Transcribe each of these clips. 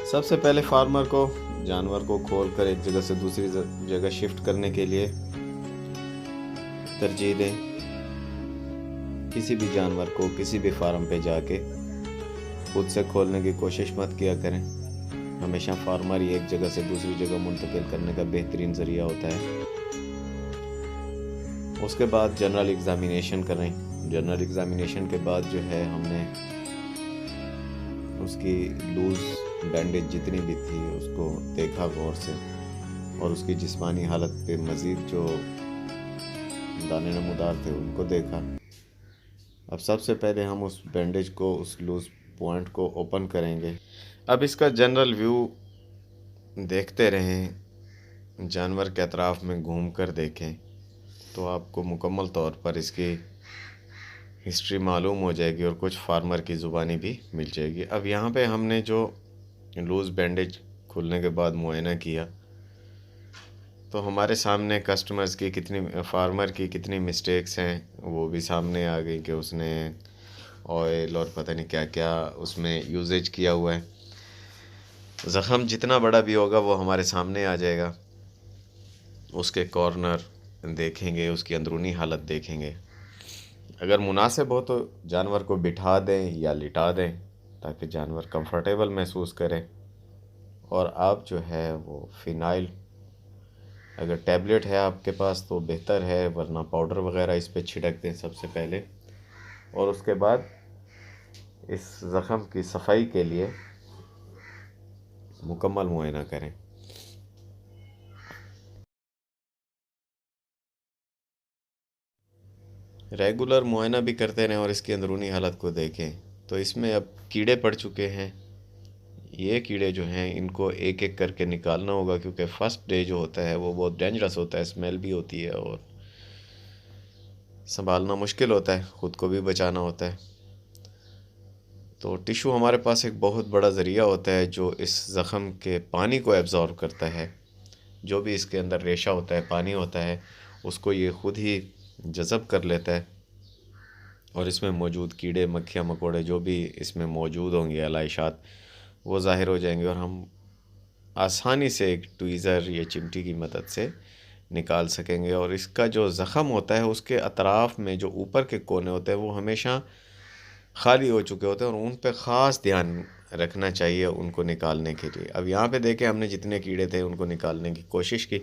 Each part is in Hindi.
सबसे पहले फार्मर को जानवर को खोलकर एक जगह से दूसरी जगह शिफ्ट करने के लिए तरजीह दें। किसी भी जानवर को किसी भी फार्म पे जाके खुद से खोलने की कोशिश मत किया करें। हमेशा फार्मर ही एक जगह से दूसरी जगह मुंतकिल करने का बेहतरीन ज़रिया होता है। उसके बाद जनरल एग्ज़ामिनेशन करें। जनरल एग्ज़ामिनेशन के बाद जो है हमने उसकी लूज़ बैंडेज जितनी भी थी उसको देखा गौर से, और उसकी जिस्मानी हालत पे मज़ीद जो दाने नमूदार थे उनको देखा। अब सबसे पहले हम उस बैंडेज को, उस लूज़ पॉइंट को ओपन करेंगे। अब इसका जनरल व्यू देखते रहें, जानवर के अतराफ़ में घूम कर देखें तो आपको मुकम्मल तौर पर इसकी हिस्ट्री मालूम हो जाएगी और कुछ फार्मर की ज़ुबानी भी मिल जाएगी। अब यहाँ पे हमने जो लूज़ बैंडेज खुलने के बाद मुआयना किया तो हमारे सामने कस्टमर्स की कितनी, फार्मर की कितनी मिस्टेक्स हैं वो भी सामने आ गई कि उसने ऑयल और पता नहीं क्या क्या उसमें यूजेज किया हुआ है। ज़ख़म जितना बड़ा भी होगा वो हमारे सामने आ जाएगा। उसके कॉर्नर देखेंगे, उसकी अंदरूनी हालत देखेंगे। अगर मुनासिब हो तो जानवर को बिठा दें या लिटा दें ताकि जानवर कंफर्टेबल महसूस करे। और आप जो है वो फ़िनाइल, अगर टैबलेट है आपके पास तो बेहतर है, वरना पाउडर वगैरह इस पे छिड़क दें सबसे पहले। और उसके बाद इस ज़ख़म की सफाई के लिए मुकम्मल मुआयना करें। रेगुलर मुआयना भी करते रहें और इसकी अंदरूनी हालत को देखें। तो इसमें अब कीड़े पड़ चुके हैं। ये कीड़े जो हैं इनको एक एक करके निकालना होगा, क्योंकि फ़र्स्ट डे जो होता है वो बहुत डेंजरस होता है, स्मेल भी होती है और संभालना मुश्किल होता है, ख़ुद को भी बचाना होता है। तो टिशू हमारे पास एक बहुत बड़ा ज़रिया होता है जो इस ज़ख़म के पानी को एब्ज़ॉर्ब करता है। जो भी इसके अंदर रेशा होता है, पानी होता है, उसको ये ख़ुद ही जज़ब कर लेता है और इसमें मौजूद कीड़े मक्खियाँ मकोड़े जो भी इसमें मौजूद होंगे, अलाइशात, वो ज़ाहिर हो जाएंगे और हम आसानी से एक ट्वीज़र या चिमटी की मदद से निकाल सकेंगे। और इसका जो ज़ख़म होता है उसके अतराफ़ में जो ऊपर के कोने होते हैं वो हमेशा खाली हो चुके होते हैं और उन पे ख़ास ध्यान रखना चाहिए उनको निकालने के लिए। अब यहाँ पे देखें, हमने जितने कीड़े थे उनको निकालने की कोशिश की,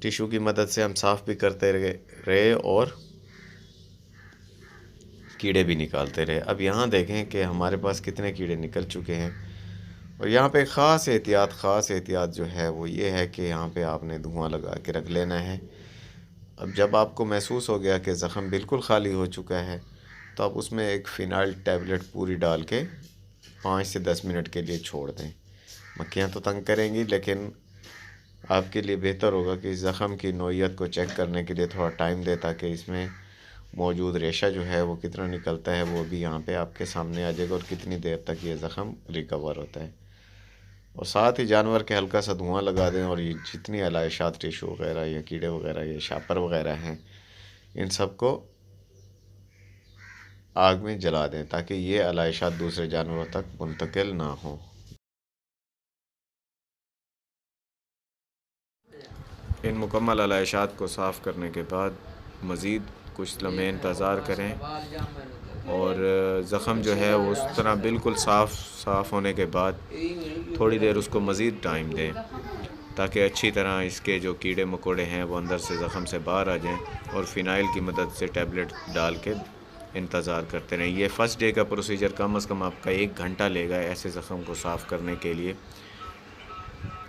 टिशू की मदद से हम साफ़ भी करते रहे और कीड़े भी निकालते रहे। अब यहाँ देखें कि हमारे पास कितने कीड़े निकल चुके हैं। और यहाँ पे ख़ास एहतियात जो है वो ये है कि यहाँ पे आपने धुआं लगा के रख लेना है। अब जब आपको महसूस हो गया कि ज़ख़म बिल्कुल ख़ाली हो चुका है तो आप उसमें एक फ़िनाइल टैबलेट पूरी डाल के 5 से 10 मिनट के लिए छोड़ दें। मक्खियाँ तो तंग करेंगी, लेकिन आपके लिए बेहतर होगा कि ज़ख़म की नोइयत को चेक करने के लिए थोड़ा टाइम दें, ताकि इसमें मौजूद रेशा जो है वो कितना निकलता है वो भी यहाँ पे आपके सामने आ जाएगा और कितनी देर तक ये ज़ख़म रिकवर होता है। और साथ ही जानवर के हल्का सा धुआं लगा दें और ये जितनी अलाइशात, टिशू वगैरह या कीड़े वगैरह या शापर वगैरह हैं, इन सब को आग में जला दें ताकि ये अलाइशात दूसरे जानवरों तक मुंतकिल ना हो। इन मुकम्मल अलाइशात को साफ़ करने के बाद मज़ीद कुछ लम्हे इंतज़ार करें और ज़ख़म जो है वो उस तरह बिल्कुल साफ़ होने के बाद थोड़ी देर उसको मज़ीद टाइम दें ताकि अच्छी तरह इसके जो कीड़े मकोड़े हैं वो अंदर से ज़ख़म से बाहर आ जाएं, और फ़िनाइल की मदद से टैबलेट डाल के इंतज़ार करते रहें। ये फ़र्स्ट डे का प्रोसीजर कम से कम आपका 1 घंटा लेगा ऐसे ज़ख़म को साफ़ करने के लिए।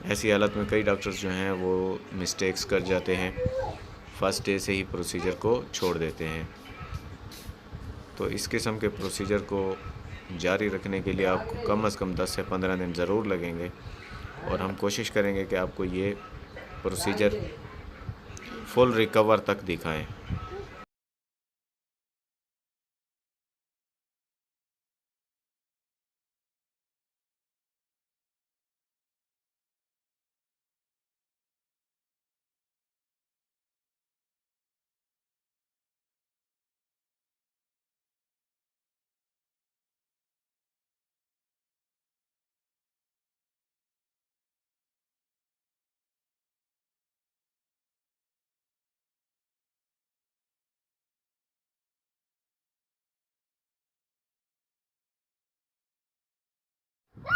ऐसी हालत में कई डॉक्टर्स जो हैं वो मिस्टेक्स कर जाते हैं, फ़र्स्ट डे से ही प्रोसीजर को छोड़ देते हैं। तो इस किस्म के प्रोसीजर को जारी रखने के लिए आपको कम से कम 10 से 15 दिन ज़रूर लगेंगे और हम कोशिश करेंगे कि आपको ये प्रोसीजर फुल रिकवर तक दिखाएं।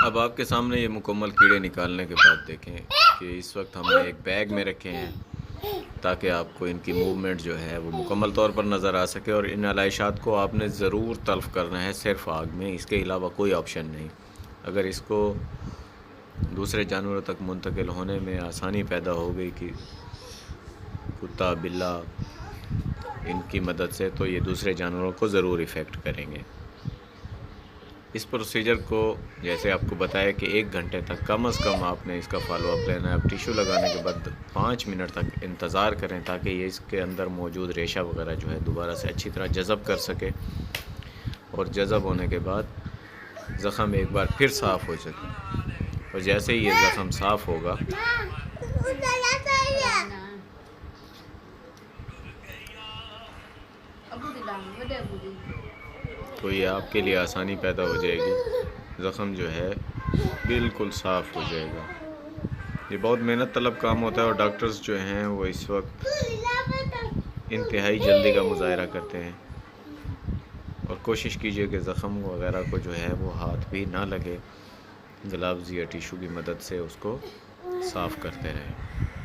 अब आपके सामने ये मुकम्मल कीड़े निकालने के बाद देखें कि इस वक्त हमने एक बैग में रखे हैं ताकि आपको इनकी मूवमेंट जो है वो मुकम्मल तौर पर नज़र आ सके। और इन अलाइशात को आपने ज़रूर तल्फ़ करना है सिर्फ आग में, इसके अलावा कोई ऑप्शन नहीं। अगर इसको दूसरे जानवरों तक मुंतकिल होने में आसानी पैदा हो गई कि कुत्ता बिल्ला इनकी मदद से, तो ये दूसरे जानवरों को ज़रूर इफ़ेक्ट करेंगे। इस प्रोसीजर को जैसे आपको बताया कि 1 घंटे तक कम से कम आपने इसका फॉलोअप लेना है। अब टिश्यू लगाने के बाद 5 मिनट तक इंतज़ार करें ताकि ये इसके अंदर मौजूद रेशा वगैरह जो है दोबारा से अच्छी तरह जज़ब कर सके, और जज़ब होने के बाद ज़ख़म एक बार फिर साफ़ हो सके। और जैसे ही ये ज़ख़म साफ़ होगा तो ये आपके लिए आसानी पैदा हो जाएगी, ज़ख़म जो है बिल्कुल साफ़ हो जाएगा। ये बहुत मेहनत तलब काम होता है और डॉक्टर्स जो हैं वो इस वक्त इंतहाई जल्दी का मुजाहरा करते हैं। और कोशिश कीजिए कि ज़ख़म वगैरह को जो है वो हाथ भी ना लगे, ग्लव्स या टिश्यू की मदद से उसको साफ़ करते रहें।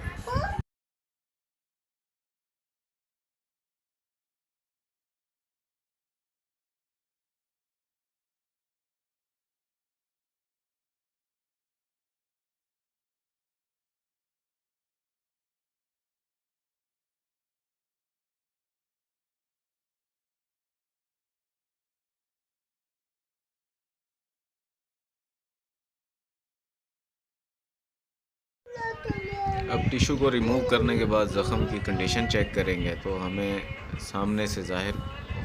अब टिश्यू को रिमूव करने के बाद ज़ख़म की कंडीशन चेक करेंगे तो हमें सामने से ज़ाहिर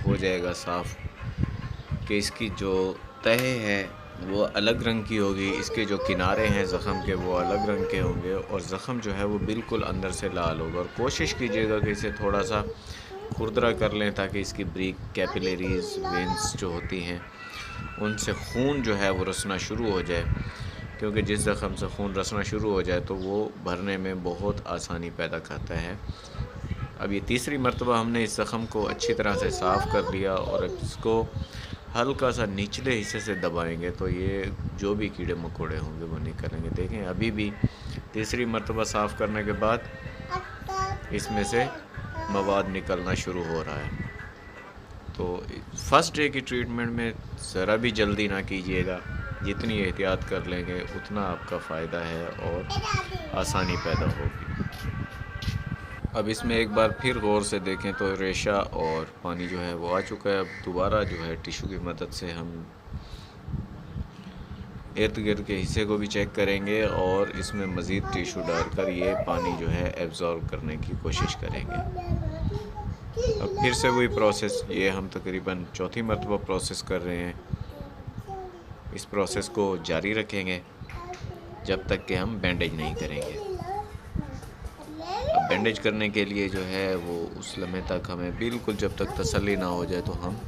हो जाएगा साफ़ कि इसकी जो तह है वो अलग रंग की होगी, इसके जो किनारे हैं ज़ख़म के वो अलग रंग के होंगे, और ज़ख़म जो है वो बिल्कुल अंदर से लाल होगा। और कोशिश कीजिएगा कि इसे थोड़ा सा खुरदरा कर लें ताकि इसकी ब्रीक कैपिलरीज़ वेंस जो होती हैं उनसे खून जो है वो रसना शुरू हो जाए, क्योंकि जिस ज़ख़म से खून रसना शुरू हो जाए तो वो भरने में बहुत आसानी पैदा करता है। अब ये तीसरी मरतबा हमने इस ज़ख़म को अच्छी तरह से साफ़ कर लिया और इसको हल्का सा निचले हिस्से से दबाएंगे तो ये जो भी कीड़े मकोड़े होंगे वो निकलेंगे। देखें अभी भी तीसरी मरतबा साफ़ करने के बाद इसमें से मवाद निकलना शुरू हो रहा है। तो फर्स्ट डे की ट्रीटमेंट में ज़रा भी जल्दी ना कीजिएगा, जितनी एहतियात कर लेंगे उतना आपका फ़ायदा है और आसानी पैदा होगी। अब इसमें एक बार फिर गौर से देखें तो रेशा और पानी जो है वो आ चुका है। अब दोबारा जो है टिश्यू की मदद से हम इर्द गिर्द के हिस्से को भी चेक करेंगे और इसमें मज़ीद टिश्यू डालकर ये पानी जो है एब्ज़ॉर्ब करने की कोशिश करेंगे। अब फिर से वही प्रोसेस, ये हम तकरीबन चौथी मरतबा प्रोसेस कर रहे हैं। इस प्रोसेस को जारी रखेंगे जब तक कि हम बैंडेज नहीं करेंगे। अब बैंडेज करने के लिए जो है वो उस लम्हे तक हमें बिल्कुल जब तक तसल्ली ना हो जाए तो हम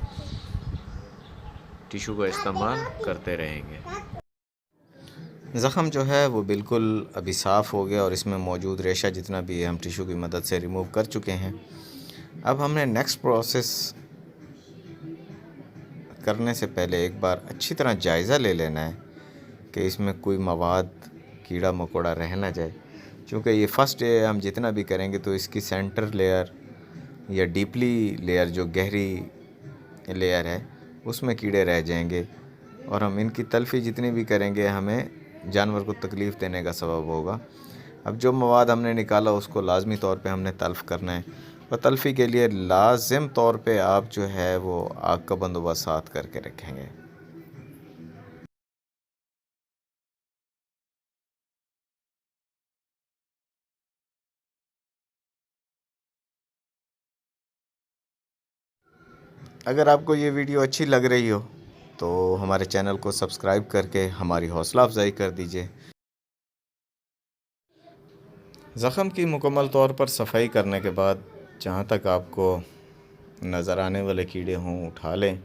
टिश्यू का इस्तेमाल करते रहेंगे। ज़ख़म जो है वो बिल्कुल अभी साफ़ हो गया और इसमें मौजूद रेशा जितना भी है हम टिश्यू की मदद से रिमूव कर चुके हैं। अब हमने नेक्स्ट प्रोसेस करने से पहले एक बार अच्छी तरह जायज़ा ले लेना है कि इसमें कोई मवाद कीड़ा मकोड़ा रह ना जाए, क्योंकि ये फ़र्स्ट डे हम जितना भी करेंगे तो इसकी सेंटर लेयर या डीपली लेयर जो गहरी लेयर है उसमें कीड़े रह जाएंगे और हम इनकी तल्फ़ी जितनी भी करेंगे हमें जानवर को तकलीफ़ देने का सबब होगा। अब जो मवाद हमने निकाला उसको लाजमी तौर पे हमने तल्फ़ करना है और तल्फ़ी के लिए लाजिम तौर पे आप जो है वो आग का बंदोबस्त साथ करके रखेंगे। अगर आपको ये वीडियो अच्छी लग रही हो तो हमारे चैनल को सब्सक्राइब करके हमारी हौसला अफजाई कर दीजिए। ज़ख़म की मुकम्मल तौर पर सफाई करने के बाद जहाँ तक आपको नज़र आने वाले कीड़े हों उठा लें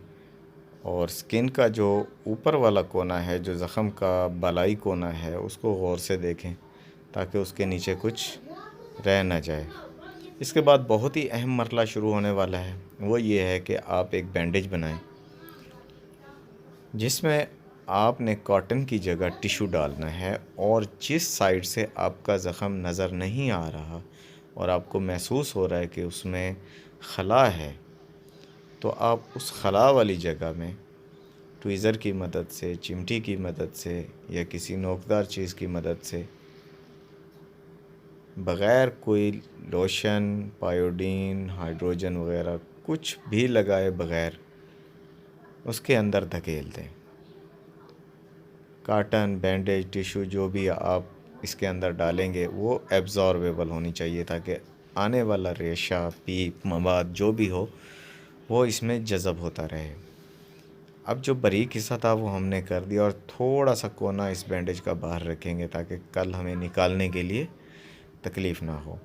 और स्किन का जो ऊपर वाला कोना है, जो ज़ख़म का बालाई कोना है, उसको गौर से देखें ताकि उसके नीचे कुछ रह ना जाए। इसके बाद बहुत ही अहम मरला शुरू होने वाला है, वो ये है कि आप एक बैंडेज बनाएं जिसमें आपने कॉटन की जगह टिशू डालना है, और जिस साइड से आपका ज़ख़म नज़र नहीं आ रहा और आपको महसूस हो रहा है कि उसमें खला है, तो आप उस खला वाली जगह में ट्वीज़र की मदद से, चिमटी की मदद से या किसी नोकदार चीज़ की मदद से, बग़ैर कोई लोशन, पायोडीन, हाइड्रोजन वग़ैरह कुछ भी लगाए बग़ैर उसके अंदर धकेल दें। काटन, बैंडेज, टिशू जो भी आप इसके अंदर डालेंगे वो एब्ज़ॉर्बेबल होनी चाहिए, ताकि आने वाला रेशा, पीप, मवाद जो भी हो वो इसमें जज़ब होता रहे। अब जो बारीक हिस्सा था वो हमने कर दिया, और थोड़ा सा कोना इस बैंडेज का बाहर रखेंगे ताकि कल हमें निकालने के लिए तकलीफ़ ना हो।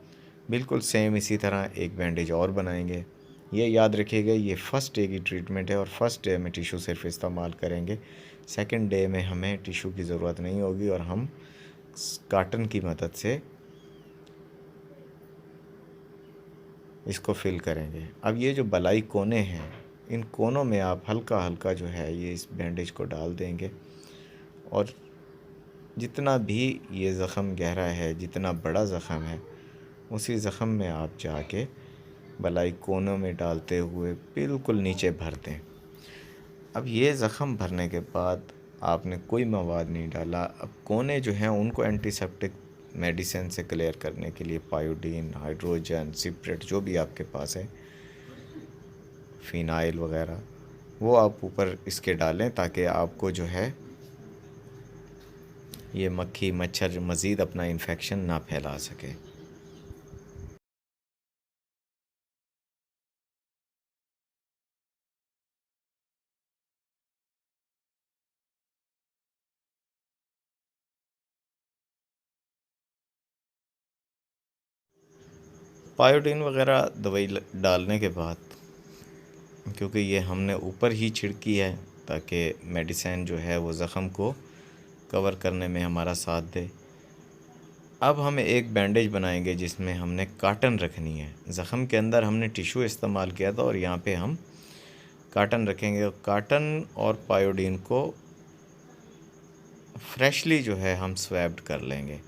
बिल्कुल सेम इसी तरह एक बैंडेज और बनाएंगे। ये याद रखिएगा, ये फ़र्स्ट डे की ट्रीटमेंट है और फर्स्ट डे में टिशू सिर्फ इस्तेमाल करेंगे। सेकंड डे में हमें टिशू की ज़रूरत नहीं होगी और हम काटन की मदद से इसको फिल करेंगे। अब ये जो बलाई कोने हैं, इन कोनों में आप हल्का हल्का जो है ये इस बैंडेज को डाल देंगे, और जितना भी ये ज़ख़म गहरा है, जितना बड़ा ज़ख़म है, उसी ज़ख़म में आप जाके बलाई कोनों में डालते हुए बिल्कुल नीचे भर दें। अब ये ज़ख़म भरने के बाद आपने कोई मवाद नहीं डाला। अब कोने जो हैं उनको एंटीसेप्टिक मेडिसिन से क्लियर करने के लिए पायोडीन, हाइड्रोजन, सिप्रेट जो भी आपके पास है, फ़िनाइल वग़ैरह, वो आप ऊपर इसके डालें ताकि आपको जो है ये मक्खी मच्छर मज़ीद अपना इन्फेक्शन ना फैला सके। पायोडीन वग़ैरह दवाई डालने के बाद, क्योंकि ये हमने ऊपर ही छिड़की है ताकि मेडिसिन जो है वो ज़ख़म को कवर करने में हमारा साथ दे। अब हम एक बैंडेज बनाएंगे जिसमें हमने काटन रखनी है। ज़ख़म के अंदर हमने टिशू इस्तेमाल किया था और यहाँ पे हम काटन रखेंगे। और काटन और पायोडीन को फ्रेशली जो है हम स्वैप्ड कर लेंगे।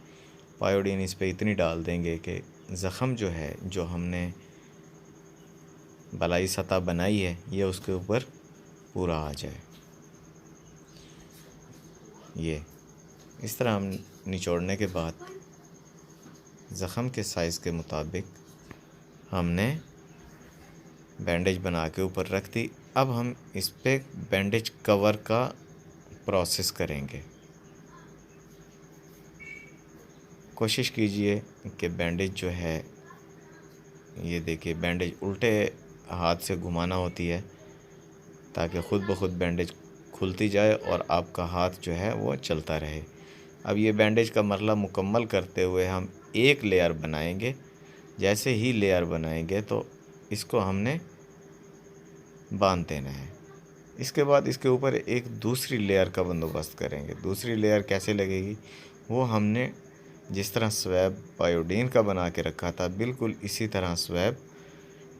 पायोडीन इस पे इतनी डाल देंगे कि ज़ख़म जो है, जो हमने बलाई सतह बनाई है, ये उसके ऊपर पूरा आ जाए। ये इस तरह हम निचोड़ने के बाद ज़ख़म के साइज़ के मुताबिक हमने बैंडेज बना के ऊपर रख दी। अब हम इस पे बैंडेज कवर का प्रोसेस करेंगे। कोशिश कीजिए कि बैंडेज जो है, ये देखिए बैंडेज उल्टे हाथ से घुमाना होती है ताकि ख़ुद ब खुद बैंडेज खुलती जाए और आपका हाथ जो है वो चलता रहे। अब ये बैंडेज का मरला मुकम्मल करते हुए हम एक लेयर बनाएंगे। जैसे ही लेयर बनाएंगे तो इसको हमने बांध देना है। इसके बाद इसके ऊपर एक दूसरी लेयर का बंदोबस्त करेंगे। दूसरी लेयर कैसे लगेगी, वो हमने जिस तरह स्वैब पायोडीन का बना के रखा था, बिल्कुल इसी तरह स्वैब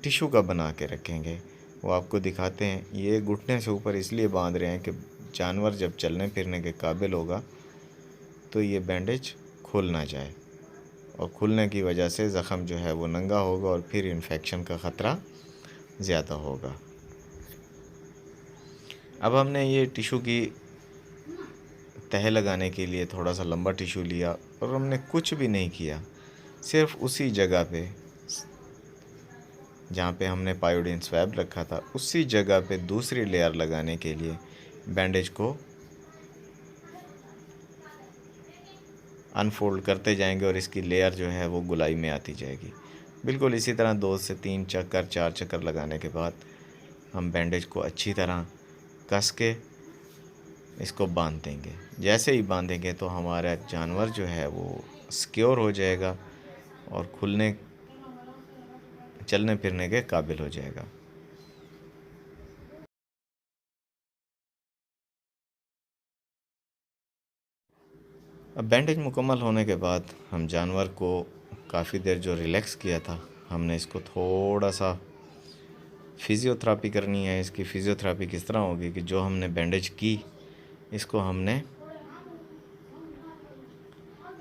टिशू का बना के रखेंगे। वो आपको दिखाते हैं। ये घुटने से ऊपर इसलिए बांध रहे हैं कि जानवर जब चलने फिरने के काबिल होगा तो ये बैंडेज खुल ना जाए, और खुलने की वजह से ज़ख़म जो है वो नंगा होगा और फिर इन्फेक्शन का ख़तरा ज़्यादा होगा। अब हमने ये टिशू की तह लगाने के लिए थोड़ा सा लंबा टिशू लिया और हमने कुछ भी नहीं किया, सिर्फ उसी जगह पे जहाँ पे हमने पायोडीन स्वैब रखा था, उसी जगह पे दूसरी लेयर लगाने के लिए बैंडेज को अनफोल्ड करते जाएंगे और इसकी लेयर जो है वो गुलाई में आती जाएगी। बिल्कुल इसी तरह 2 से 3 चक्कर 4 चक्कर लगाने के बाद हम बैंडेज को अच्छी तरह कस के इसको बांध देंगे। जैसे ही बांधेंगे तो हमारा जानवर जो है वो सिक्योर हो जाएगा और खुलने चलने फिरने के काबिल हो जाएगा। अब बैंडेज मुकम्मल होने के बाद हम जानवर को काफ़ी देर जो रिलैक्स किया था, हमने इसको थोड़ा सा फिज़ियोथेरेपी करनी है। इसकी फ़िज़ियोथेरेपी किस तरह होगी कि जो हमने बैंडेज की इसको हमने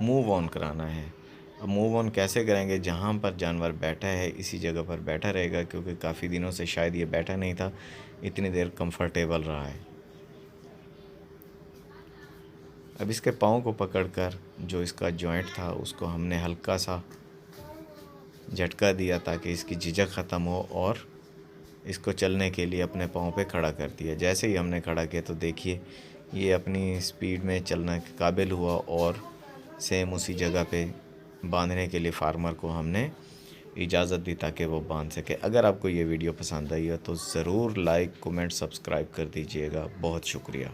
मूव ऑन कराना है। अब मूव ऑन कैसे करेंगे? जहाँ पर जानवर बैठा है इसी जगह पर बैठा रहेगा, क्योंकि काफ़ी दिनों से शायद ये बैठा नहीं था, इतनी देर कंफर्टेबल रहा है। अब इसके पाँव को पकड़कर जो इसका जॉइंट था उसको हमने हल्का सा झटका दिया ताकि इसकी झिझक ख़त्म हो, और इसको चलने के लिए अपने पाँव पे खड़ा कर दिया। जैसे ही हमने खड़ा किया तो देखिए ये अपनी स्पीड में चलने के काबिल हुआ, और सेम उसी जगह पे बांधने के लिए फार्मर को हमने इजाज़त दी ताकि वो बांध सके। अगर आपको ये वीडियो पसंद आई हो तो ज़रूर लाइक, कमेंट, सब्सक्राइब कर दीजिएगा। बहुत शुक्रिया।